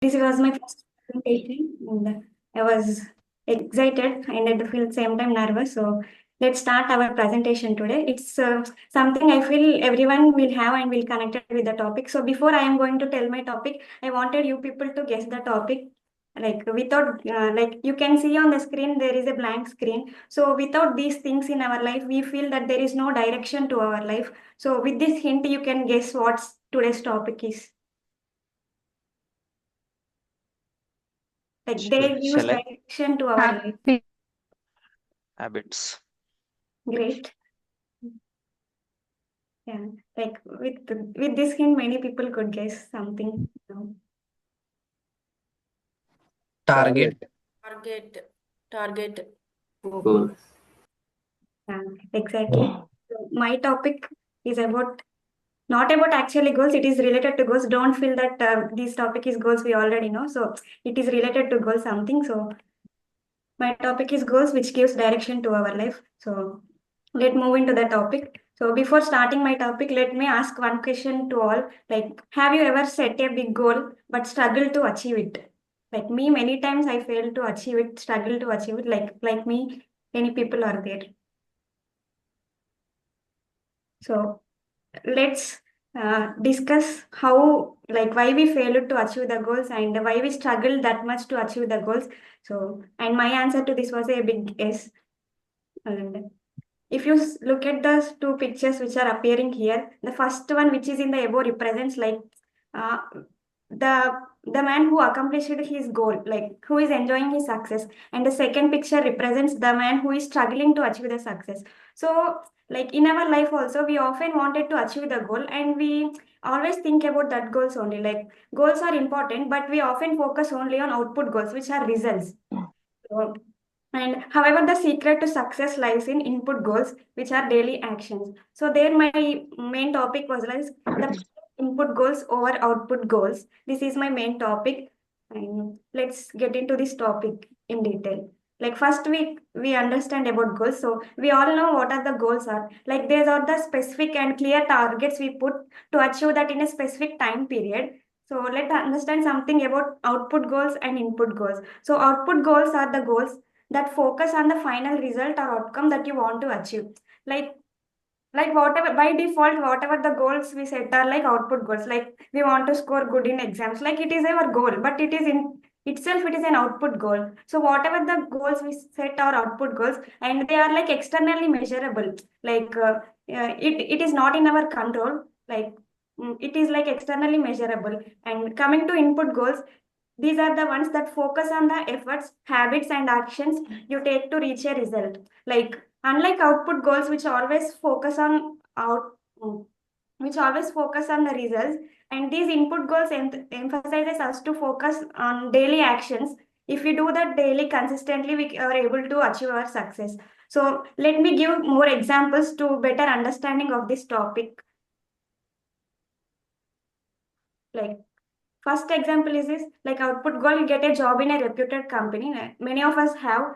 This was my first presentation, and I was excited and at the same time nervous. So let's start our presentation today. It's something I feel everyone will have and will connect with the topic. So before I am going to tell my topic, I wanted you people to guess the topic. Like without, like you can see on the screen, there is a blank screen. So without these things in our life, we feel that there is no direction to our life. So with this hint, you can guess what today's topic is. Like they use Shall I? direction to our life. Habits. Great. Yeah. Like with this hint, many people could guess something. Target. Target. Goal. Yeah, exactly. So my topic is about not about actually goals. It is related to goals. Don't feel that this topic is goals. We already know. So it is related to goals something. So my topic is goals, which gives direction to our life. So let's move into the topic. So before starting my topic, let me ask one question to all. Like, have you ever set a big goal but struggled to achieve it? Like me, many times I failed to achieve it, struggle to achieve it. Like me, many people are there. So let's discuss how, like, why we failed to achieve the goals and why we struggled that much to achieve the goals. So, and my answer to this was a big yes. And if you look at the two pictures which are appearing here, the first one, which is in the above, represents like uh, the the man who accomplished his goal, like who is enjoying his success, and the second picture represents the man who is struggling to achieve the success. So, like in our life also, we often wanted to achieve the goal, and we always think about that goals only. Like goals are important, but we often focus only on output goals, which are results. So, and however, the secret to success lies in input goals, which are daily actions. So there, my main topic was like the input goals over output goals. This is my main topic, and let's get into this topic in detail. Like first, we understand about goals. So we all know what are the goals are. Like these are the specific and clear targets we put to achieve that in a specific time period. So let's understand something about output goals and input goals. So output goals are the goals that focus on the final result or outcome that you want to achieve. Like like whatever by default, whatever the goals we set are like output goals. Like we want to score good in exams. Like it is our goal, but it is in itself it is an output goal. So whatever the goals we set are output goals, and they are like externally measurable. Like it is not in our control. Like it is like externally measurable. And coming to input goals, these are the ones that focus on the efforts, habits, and actions you take to reach a result. Like unlike output goals, which always focus on the results, and these input goals emphasizes us to focus on daily actions. If we do that daily consistently, we are able to achieve our success. So let me give more examples to better understanding of this topic. Like first example is this, like output goal, you get a job in a reputed company. Many of us have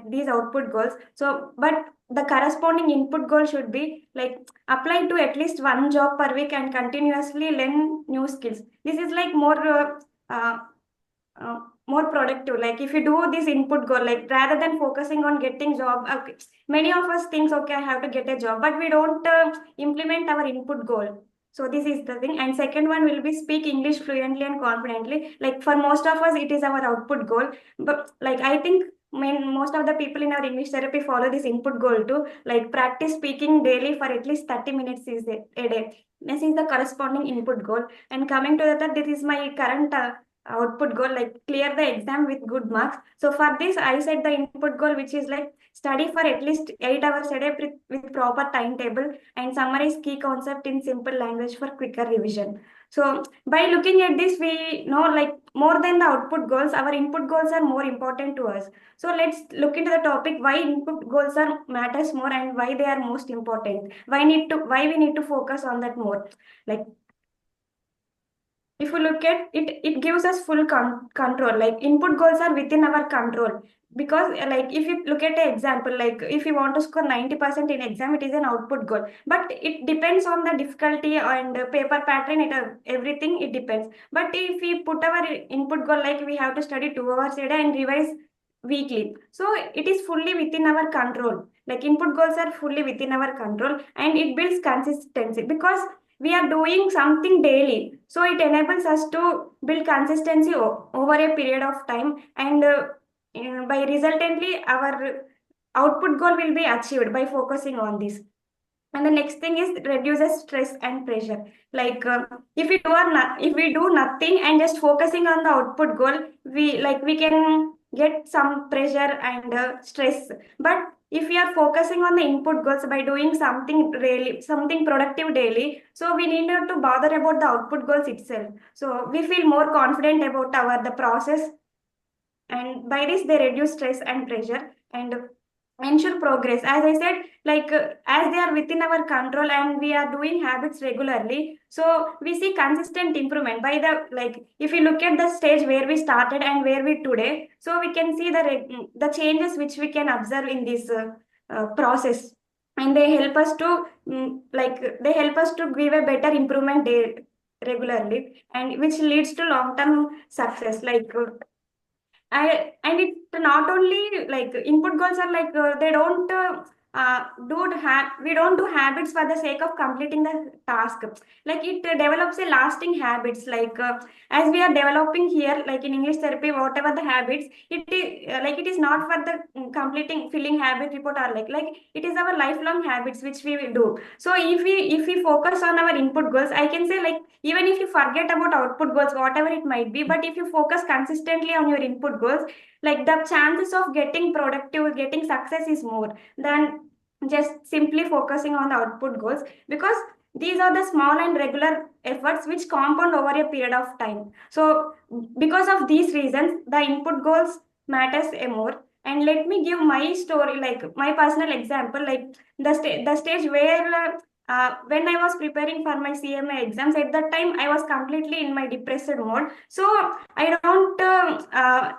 these output goals. So, but the corresponding input goal should be like apply to at least one job per week and continuously learn new skills. This is like uh, uh, more productive. Like if you do this input goal, like rather than focusing on getting job, okay, many of us thinks, okay, I have to get a job, but we don't implement our input goal. So this is the thing. And second one will be speak English fluently and confidently. Like for most of us, it is our output goal. But like I think most of the people in our English therapy follow this input goal too. Like practice speaking daily for at least 30 minutes is a day. This is the corresponding input goal. And coming to that, this is my current output goal, like clear the exam with good marks. So for this, I set the input goal, which is like study for at least 8 hours a day with proper timetable and summarize key concept in simple language for quicker revision. So by looking at this, we know like more than the output goals, our input goals are more important to us. So let's look into the topic why input goals are matters more and why they are most important. Why we need to focus on that more. Like if you look at it, it gives us full control. Like input goals are within our control, because like if you look at an example, like if you want to score 90% in exam, it is an output goal, but it depends on the difficulty and paper pattern, everything it depends. But if we put our input goal, like we have to study 2 hours a day and revise weekly, so it is fully within our control. Like input goals are fully within our control, and it builds consistency because we are doing something daily, so it enables us to build consistency over a period of time, and by resultantly our output goal will be achieved by focusing on this. And the next thing is reduces stress and pressure. Like if we do if we do nothing and just focusing on the output goal, we can get some pressure and stress. But if we are focusing on the input goals by doing something really something productive daily, so we need not to bother about the output goals itself, so we feel more confident about our the process, and by this they reduce stress and pressure and ensure progress. As I said, like as they are within our control and we are doing habits regularly, so we see consistent improvement by the, like if you look at the stage where we started and where we today, so we can see the changes which we can observe in this process, and they help us to they help us to give a better improvement day regularly, and which leads to long term success. Like and it not only like input goals are like they don't we don't do habits for the sake of completing the task. Like it develops a lasting habits, like as we are developing here, like in English therapy, whatever the habits, it is like it is not for the completing filling habit report, or like it is our lifelong habits which we will do. So if we focus on our input goals, I can say, like even if you forget about output goals, whatever it might be, but if you focus consistently on your input goals, like the chances of getting productive, getting success is more than just simply focusing on the output goals, because these are the small and regular efforts which compound over a period of time. So because of these reasons, the input goals matters a more. And let me give my story, like my personal example, like the stage where when I was preparing for my CMA exams, at that time I was completely in my depressed mode. So I don't have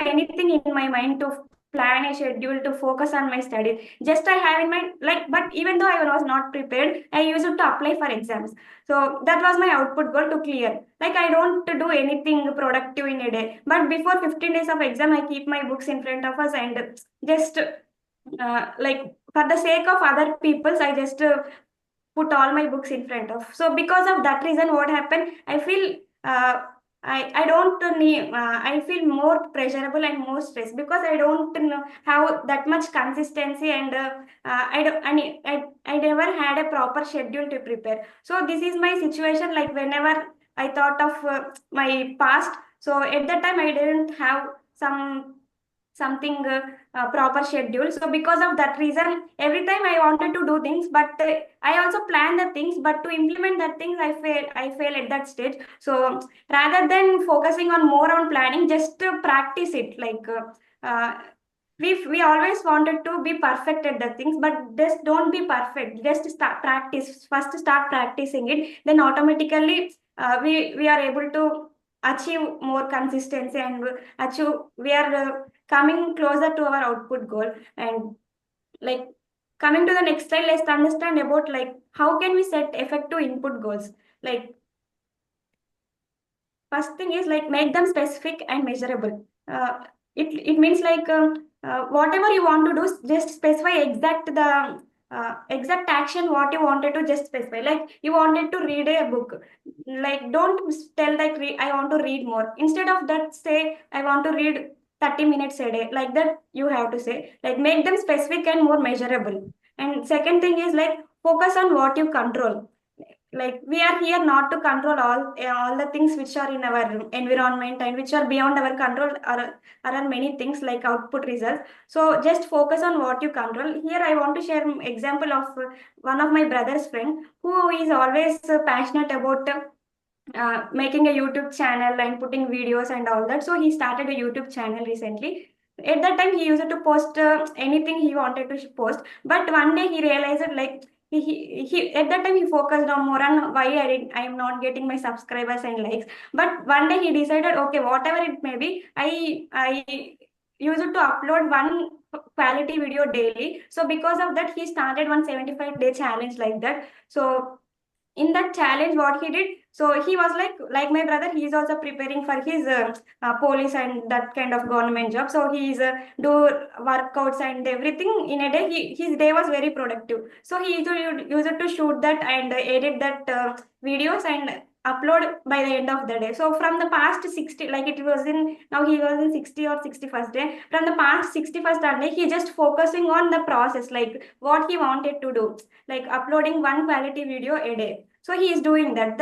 anything in my mind to plan a schedule to focus on my studies. Just I have in mind, like, but even though I was not prepared, I used to apply for exams. So that was my output goal to clear. Like I don't do anything productive in a day, but before 15 days of exam, I keep my books in front of us and just like for the sake of other people's, I just put all my books in front of. So because of that reason, what happened, I feel I don't need I feel more pleasurable and more stressed because I don't have that much consistency, and I don't I never had a proper schedule to prepare. So this is my situation, like whenever I thought of my past, so at that time I didn't have something proper schedule. So because of that reason, every time I wanted to do things, but I also plan the things, but to implement that things, I fail at that stage. So rather than focusing on more on planning, just to practice it, like we always wanted to be perfect at the things, but just don't be perfect, just start practice first, start practicing it, then automatically we are able to achieve more consistency, and achieve we are coming closer to our output goal. And like coming to the next slide, let's understand about like how can we set effective input goals. Like first thing is like make them specific and measurable. It means like whatever you want to do, just specify exact action what you wanted to just specify. Like you wanted to read a book, like don't tell like I want to read more. Instead of that, say I want to read 30 minutes a day. Like that you have to say, like make them specific and more measurable. And second thing is like focus on what you control. Like we are here not to control all the things which are in our environment and which are beyond our control, are many things like output results. So just focus on what you control. Here I want to share an example of one of my brother's friend who is always passionate about making a YouTube channel and putting videos and all that. So he started a YouTube channel recently. At that time, he used to post anything he wanted to post. But one day he realized like he at that time he focused on more on why I am not getting my subscribers and likes. But one day he decided, okay, whatever it may be, I use it to upload one quality video daily. So because of that, he started one 75-day challenge like that. So in that challenge what he did, so he was like my brother, he is also preparing for his police and that kind of government job. So he is do workouts and everything in a day. His day was very productive, so he used it to shoot that and edit that videos and upload by the end of the day. So from the past 60, like it was in, now he was in 60 or 61st day, from the past 61st day he just focusing on the process, like what he wanted to do, like uploading one quality video a day. So he is doing that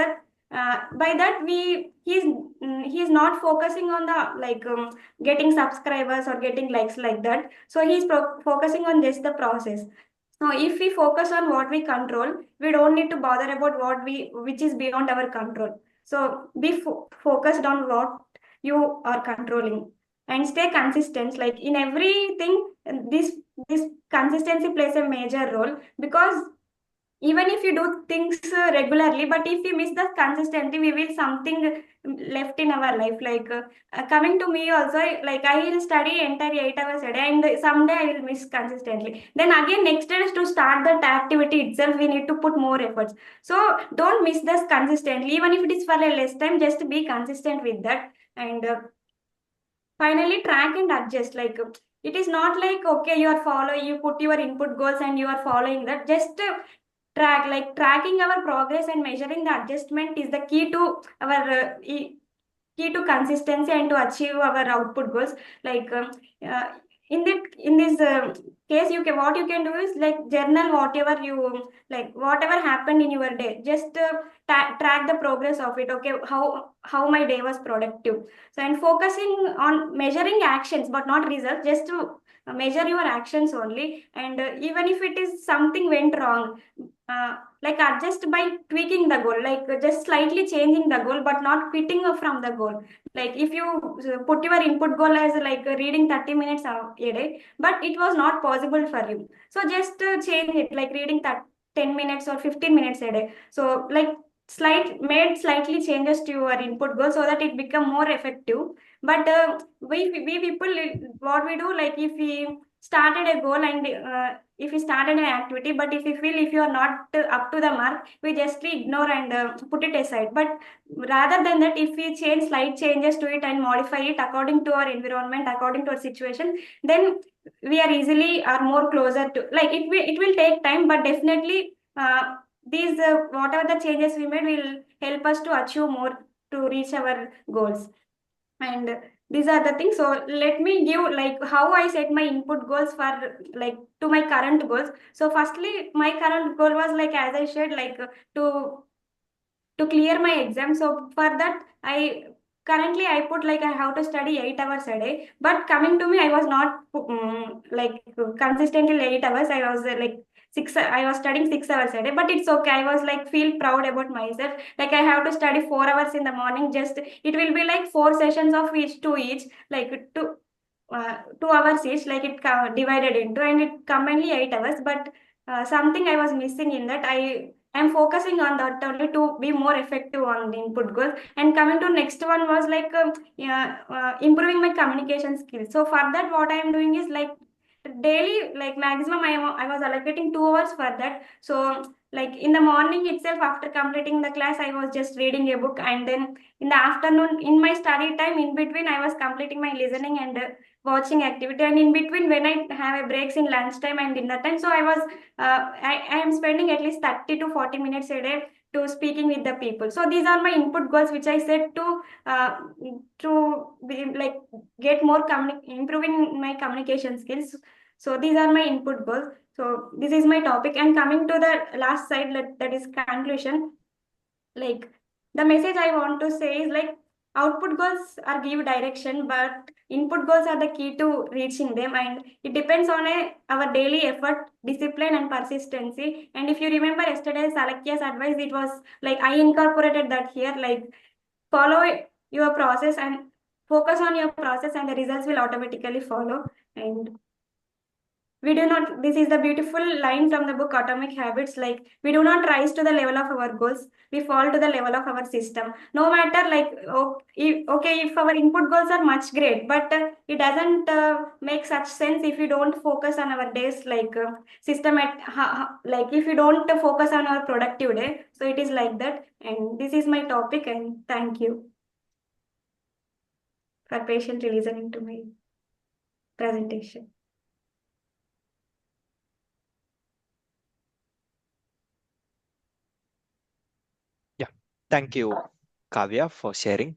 by that we he's not focusing on the like getting subscribers or getting likes like that. So he's focusing on just the process. So if we focus on what we control, we don't need to bother about what we which is beyond our control. So be focused on what you are controlling and stay consistent, like in everything. This consistency plays a major role, because even if you do things regularly, but if we miss the consistency, we will something left in our life. Like coming to me also, like I will study entire 8 hours a day, and someday I will miss consistently. Then again, next day is to start that activity itself, we need to put more efforts. So don't miss this consistently, even if it is for a less time. Just be consistent with that, and finally track and adjust. Like it is not like okay, you are following, you put your input goals and you are following that. Just track, like tracking our progress and measuring the adjustment is the key to our key to consistency and to achieve our output goals. Like uh, in this case, you can, what you can do is like journal whatever you like, whatever happened in your day. Just track the progress of it. Okay, how my day was productive. So and focusing on measuring actions but not results, just to measure your actions only. And even if it is something went wrong, like adjust by tweaking the goal, like just slightly changing the goal but not quitting from the goal. Like if you put your input goal as like reading 30 minutes a day, but it was not possible for you, so just change it, like reading that 10 minutes or 15 minutes a day. So like slightly changes to your input goal so that it become more effective. But we people, what we do, like if we started a goal and if we started an activity, but if we feel if you are not up to the mark, we just ignore and put it aside. But rather than that, if we change slight changes to it and modify it according to our environment, according to our situation, then we are easily are more closer to, like it will take time, but definitely these whatever the changes we made will help us to achieve more, to reach our goals. And these are the things. So let me give like how I set my input goals for like to my current goals. So firstly, my current goal was like, as I shared, like to clear my exam. So for that, I currently I put like I have to study 8 hours a day. But coming to me, I was not like consistently 8 hours. I was like six. I was studying 6 hours a day. But it's okay. I was like feel proud about myself. Like I have to study 4 hours in the morning. Just it will be like four sessions of each to each, like 2 hours each. Like it divided into, and it commonly 8 hours. But something I was missing in that, I'm focusing on that only to be more effective on the input goals. And coming to next one was like yeah, improving my communication skills. So for that, what I am doing is like daily, like maximum I was allocating 2 hours for that. So like in the morning itself, after completing the class, I was just reading a book, and then in the afternoon, in my study time, in between, I was completing my listening and watching activity, and in between when I have a breaks in lunchtime and dinner time, so I was I am spending at least 30 to 40 minutes a day to speaking with the people. So these are my input goals which I set to be, like get more improving my communication skills. So these are my input goals. So this is my topic, and coming to the last side, that is conclusion. Like the message I want to say is like output goals are give direction, but input goals are the key to reaching them, and it depends on our daily effort, discipline, and persistency. And if you remember yesterday's Salakya's advice, it was like I incorporated that here, like follow your process and focus on your process, and the results will automatically follow. And We do not, this is the beautiful line from the book Atomic Habits, like we do not rise to the level of our goals, we fall to the level of our system. No matter like okay, if our input goals are much great, but it doesn't make such sense if you don't focus on our days, like system at like if you don't focus on our productive day. So it is like that, and this is my topic, and thank you for patiently listening to my presentation. Yeah, thank you, Kavya, for sharing.